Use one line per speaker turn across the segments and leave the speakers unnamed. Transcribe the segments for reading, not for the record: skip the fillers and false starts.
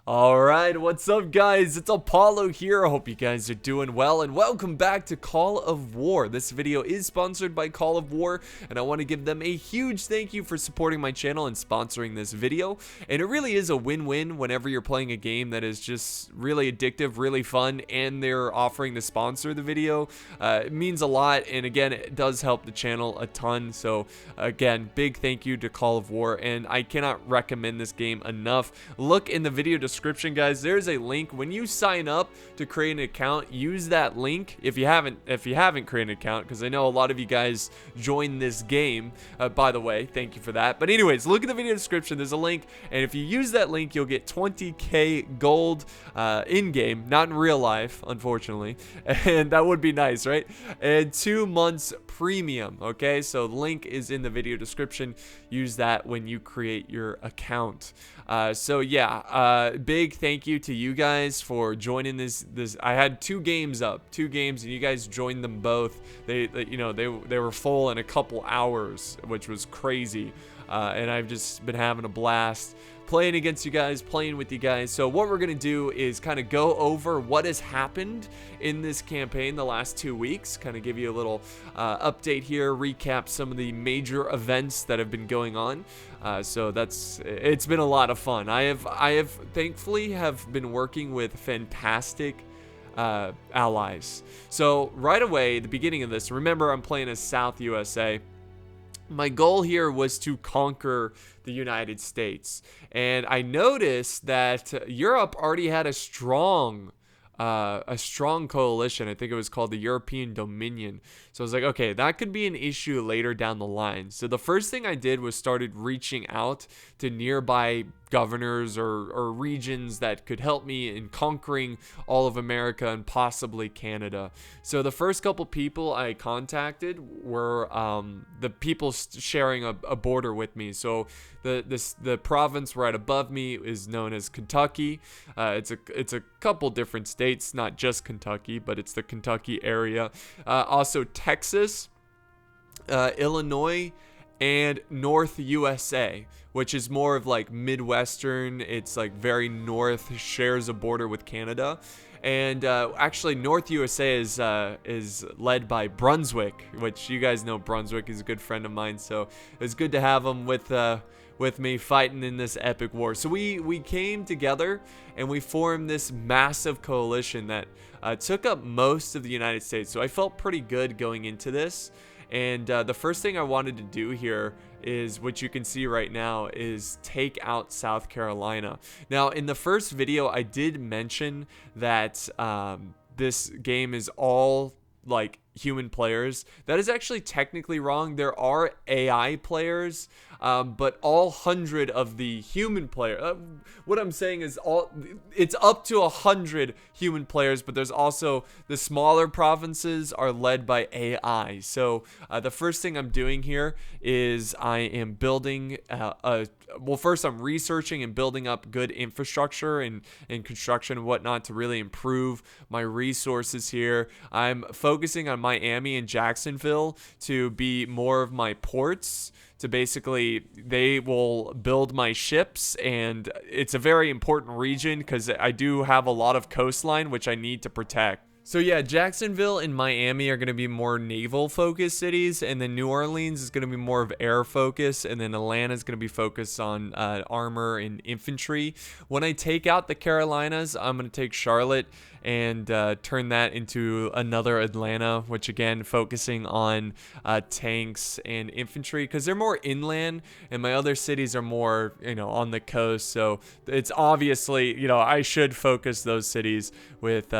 Alright, what's up guys? It's Apollo here. I hope you guys are doing well and welcome back to Call of War. This video is sponsored by Call of War and I want to give them a huge thank you for supporting my channel and sponsoring this video. And it really is a win-win whenever you're playing a game that is just really addictive, really fun, and they're offering to sponsor the video. It means a lot, and again, it does help the channel a ton. So again, big thank you to Call of War, and I cannot recommend this game enough. Look in the video description, guys. There's a link. When you sign up to create an account, use that link if you haven't created an account, because I know a lot of you guys join this game. By the way, thank you for that. But anyways, look at the video description. There's a link, and if you use that link, you'll get 20k gold in game, not in real life, unfortunately, and that would be nice, right? And 2 months premium. Okay, so the link is in the video description. Use that when you create your account. So yeah, big thank you to you guys for joining this. I had 2 games up, and you guys joined them both. They were full in a couple hours, which was crazy. And I've just been having a blast playing against you guys, playing with you guys. So what we're gonna do is kind of go over what has happened in this campaign the last 2 weeks, kind of give you a little update here, recap some of the major events that have been going on. So it's been a lot of fun. I have thankfully have been working with fantastic allies. So right away, the beginning of this, remember I'm playing as South USA. My goal here was to conquer the United States, and I noticed that Europe already had a strong coalition. I think it was called the European Dominion. So I was like, okay, that could be an issue later down the line. So the first thing I did was started reaching out to nearby governors or regions that could help me in conquering all of America and possibly Canada. So the first couple people I contacted were the people sharing a border with me. So the province right above me is known as Kentucky. It's a couple different states, not just Kentucky, but it's the Kentucky area. Also Texas, Illinois, and North USA, which is more of like Midwestern. It's like very north, shares a border with Canada. And actually North USA is led by Brunswick, which you guys know Brunswick is a good friend of mine. So it was good to have him with me fighting in this epic war. So we came together and we formed this massive coalition that took up most of the United States. So I felt pretty good going into this. And the first thing I wanted to do here is what you can see right now is take out South Carolina. Now, in the first video, I did mention that this game is all like human players. That is actually technically wrong. There are AI players, but all 100 of the human players, what I'm saying is it's up to 100 human players, but there's also the smaller provinces are led by AI. So the first thing I'm doing here is I am building well, first I'm researching and building up good infrastructure and construction and whatnot to really improve my resources here. I'm focusing on Miami and Jacksonville to be more of my ports. To basically, they will build my ships, and it's a very important region because I do have a lot of coastline which I need to protect. So yeah, Jacksonville and Miami are going to be more naval focused cities, and then New Orleans is going to be more of air focus, and then Atlanta is going to be focused on armor and infantry. When I take out the Carolinas, I'm going to take Charlotte and turn that into another Atlanta, which again focusing on tanks and infantry because they're more inland, and my other cities are more on the coast. So it's obviously I should focus those cities with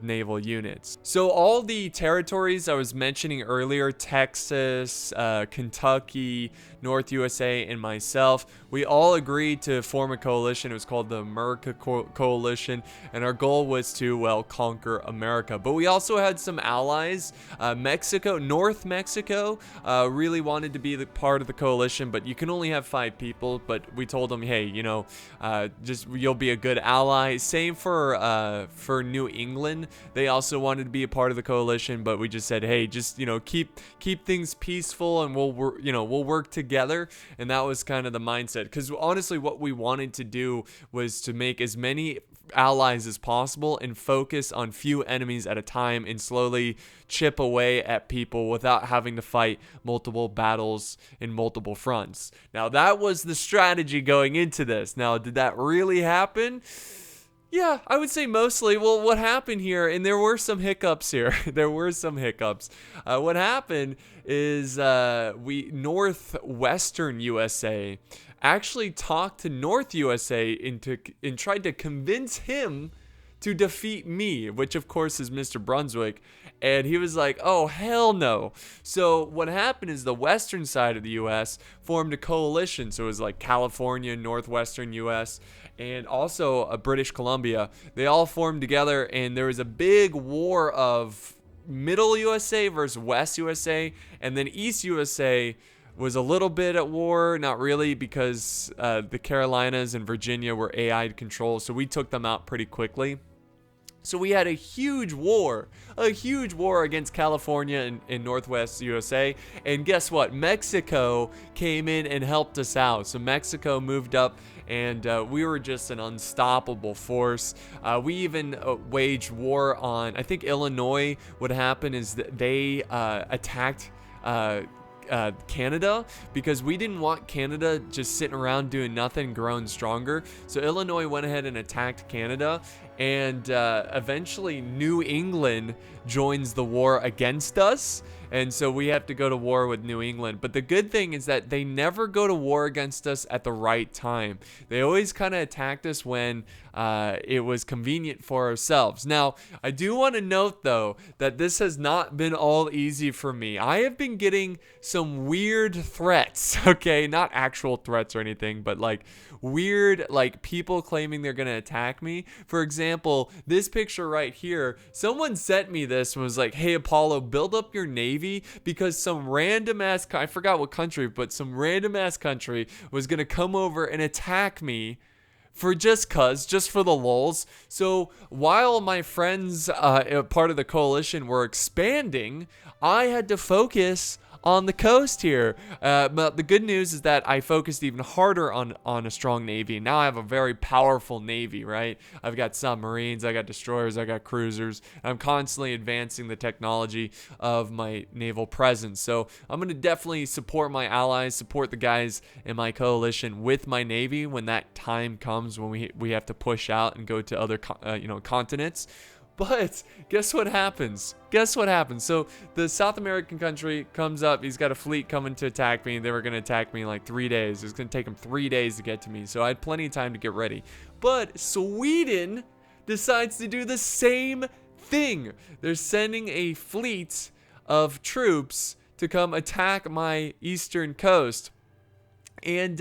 naval units. So all the territories I was mentioning earlier, Texas, Kentucky, North USA, and myself, we all agreed to form a coalition. It was called the America Coalition, and our goal was to, well, conquer America. But we also had some allies. Mexico, North Mexico, really wanted to be the part of the coalition, but you can only have 5 people. But we told them, hey, just you'll be a good ally. Same for New England. They also also wanted to be a part of the coalition, but we just said, hey, just, keep things peaceful, and we'll work together. And that was kind of the mindset, because honestly what we wanted to do was to make as many allies as possible and focus on few enemies at a time and slowly chip away at people without having to fight multiple battles in multiple fronts. Now, that was the strategy going into this. Now, did that really happen? Yeah, I would say mostly. Well, what happened here, and there were some hiccups here. What happened is Northwestern USA actually talked to North USA and tried to convince him to defeat me, which of course is Mr. Brunswick. And he was like, oh, hell no. So what happened is the western side of the U.S. formed a coalition. So it was like California, northwestern U.S., and also British Columbia. They all formed together, and there was a big war of middle USA versus west USA. And then East USA was a little bit at war, not really, because the Carolinas and Virginia were AI controlled. So we took them out pretty quickly. So we had a huge war against California and Northwest USA. And guess what? Mexico came in and helped us out. So Mexico moved up, and we were just an unstoppable force. We even waged war on, I think Illinois. What happened is that they attacked Canada, because we didn't want Canada just sitting around doing nothing, growing stronger. So Illinois went ahead and attacked Canada, and eventually New England joins the war against us. And so we have to go to war with New England. But the good thing is that they never go to war against us at the right time. They always kind of attacked us when it was convenient for ourselves. Now, I do want to note, though, that this has not been all easy for me. I have been getting some weird threats, okay? Not actual threats or anything, but like weird, like people claiming they're going to attack me. For example, this picture right here, someone sent me this and was like, hey, Apollo, build up your navy, because some random ass, I forgot what country, but some random ass country was going to come over and attack me for just for the lulz. So while my friends, part of the coalition, were expanding, I had to focus on the coast here. But the good news is that I focused even harder on a strong navy. Now I have a very powerful navy, right? I've got submarines, I got destroyers, I got cruisers. I'm constantly advancing the technology of my naval presence. So I'm going to definitely support my allies, support the guys in my coalition with my navy when that time comes, when we have to push out and go to other continents. But guess what happens? So the South American country comes up. He's got a fleet coming to attack me. They were going to attack me in like 3 days. It was going to take them 3 days to get to me. So I had plenty of time to get ready. But Sweden decides to do the same thing. They're sending a fleet of troops to come attack my eastern coast. And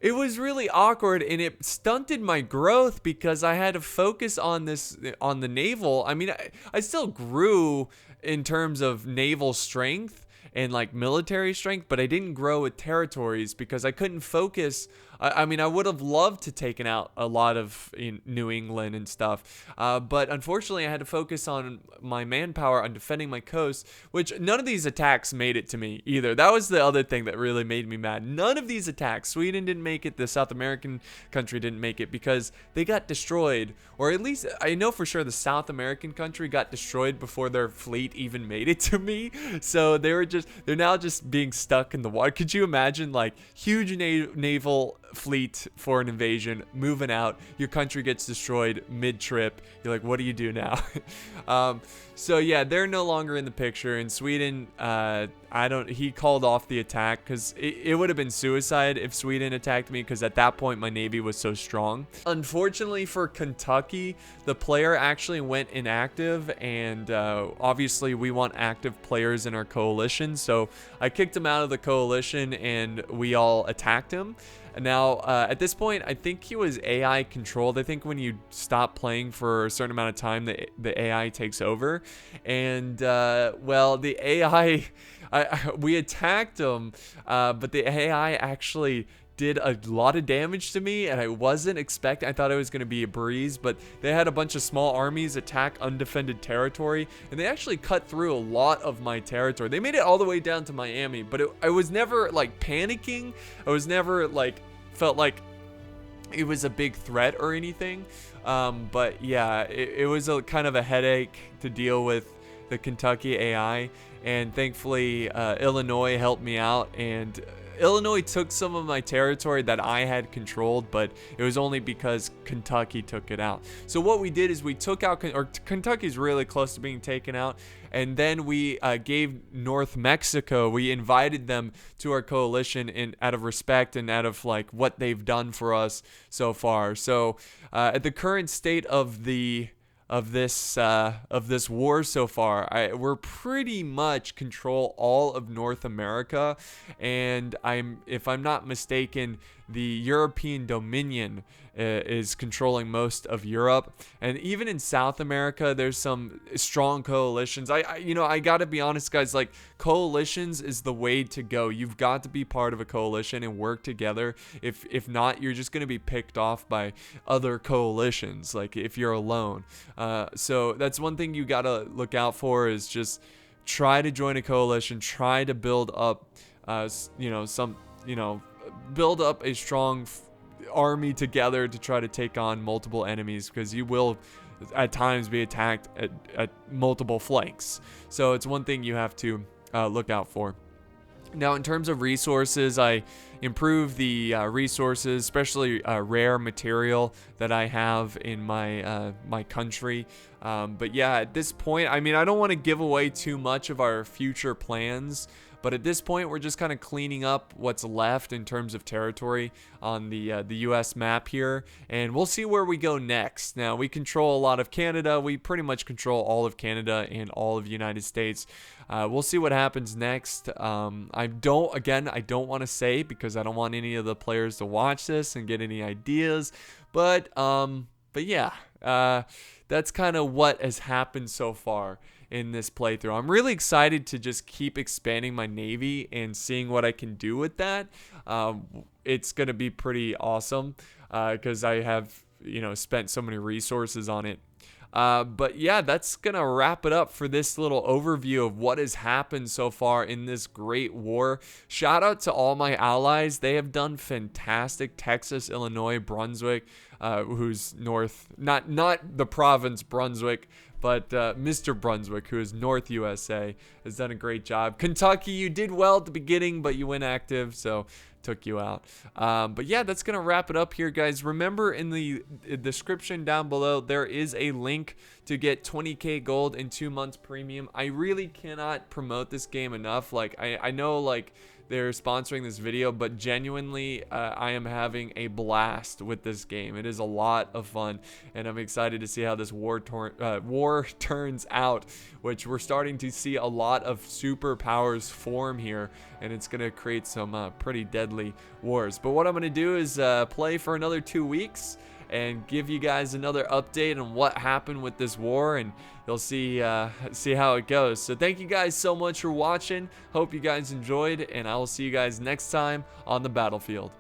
it was really awkward, and it stunted my growth because I had to focus on the naval. I mean, I still grew in terms of naval strength and like military strength, but I didn't grow with territories because I couldn't focus. I mean, I would have loved to taken out a lot of New England and stuff, but unfortunately I had to focus on my manpower on defending my coast, which none of these attacks made it to me either. That was the other thing that really made me mad. None of these attacks, Sweden didn't make it, the South American country didn't make it, because they got destroyed, or at least I know for sure the South American country got destroyed before their fleet even made it to me. So they're now just being stuck in the water. Could you imagine, like, huge naval fleet for an invasion, moving out, your country gets destroyed mid-trip, you're like, what do you do now? So yeah, they're no longer in the picture. In Sweden, he called off the attack because it would have been suicide if Sweden attacked me, because at that point my navy was so strong. Unfortunately for Kentucky, the player actually went inactive, and obviously we want active players in our coalition, so I kicked him out of the coalition and we all attacked him. Now, at this point, I think he was AI controlled. I think when you stop playing for a certain amount of time, the AI takes over. And, the AI, we attacked him, but the AI actually did a lot of damage to me, and I wasn't expecting. I thought it was going to be a breeze, but they had a bunch of small armies attack undefended territory, and they actually cut through a lot of my territory. They made it all the way down to Miami, but I was never like panicking. I was never like felt like it was a big threat or anything. But yeah, it was a kind of a headache to deal with the Kentucky AI, and thankfully Illinois helped me out, and Illinois took some of my territory that I had controlled, but it was only because Kentucky took it out. So what we did is we took out, or Kentucky's really close to being taken out, and then we gave North Mexico, we invited them to our coalition out of respect and out of like what they've done for us so far. So at the current state of this war so far, we're pretty much control all of North America, and if I'm not mistaken, the European Dominion is controlling most of Europe, and even in South America there's some strong coalitions. I gotta be honest, guys, like coalitions is the way to go. You've got to be part of a coalition and work together. If not, you're just gonna be picked off by other coalitions, like if you're alone. So that's one thing you gotta look out for, is just try to join a coalition, try to build up build up a strong army together to try to take on multiple enemies, because you will at times be attacked at multiple flanks. So it's one thing you have to look out for. Now, in terms of resources, I improved the resources, especially rare material that I have in my my country. But yeah, at this point, I mean, I don't want to give away too much of our future plans, but at this point, we're just kind of cleaning up what's left in terms of territory on the U.S. map here, and we'll see where we go next. Now, we control a lot of Canada. We pretty much control all of Canada and all of the United States. We'll see what happens next. I don't want to say, because I don't want any of the players to watch this and get any ideas, but yeah, that's kind of what has happened so far in this playthrough. I'm really excited to just keep expanding my navy and seeing what I can do with that. It's gonna be pretty awesome because I have spent so many resources on it. But yeah, that's gonna wrap it up for this little overview of what has happened so far in this great war. Shout out to all my allies. They have done fantastic. Texas, Illinois, Brunswick, who's north, not the province Brunswick, but Mr. Brunswick, who is North USA, has done a great job. Kentucky, you did well at the beginning, but you went active, so took you out. But yeah, that's gonna wrap it up here, guys. Remember, in the description down below, there is a link to get 20k gold and 2 months premium. I really cannot promote this game enough. Like, I know like they're sponsoring this video, but genuinely I am having a blast with this game. It is a lot of fun, and I'm excited to see how this war turns out, which we're starting to see a lot of superpowers form here, and it's going to create some pretty deadly wars. But what I'm going to do is play for another 2 weeks and give you guys another update on what happened with this war, and you'll see how it goes. So thank you guys so much for watching. Hope you guys enjoyed, and I will see you guys next time on the battlefield.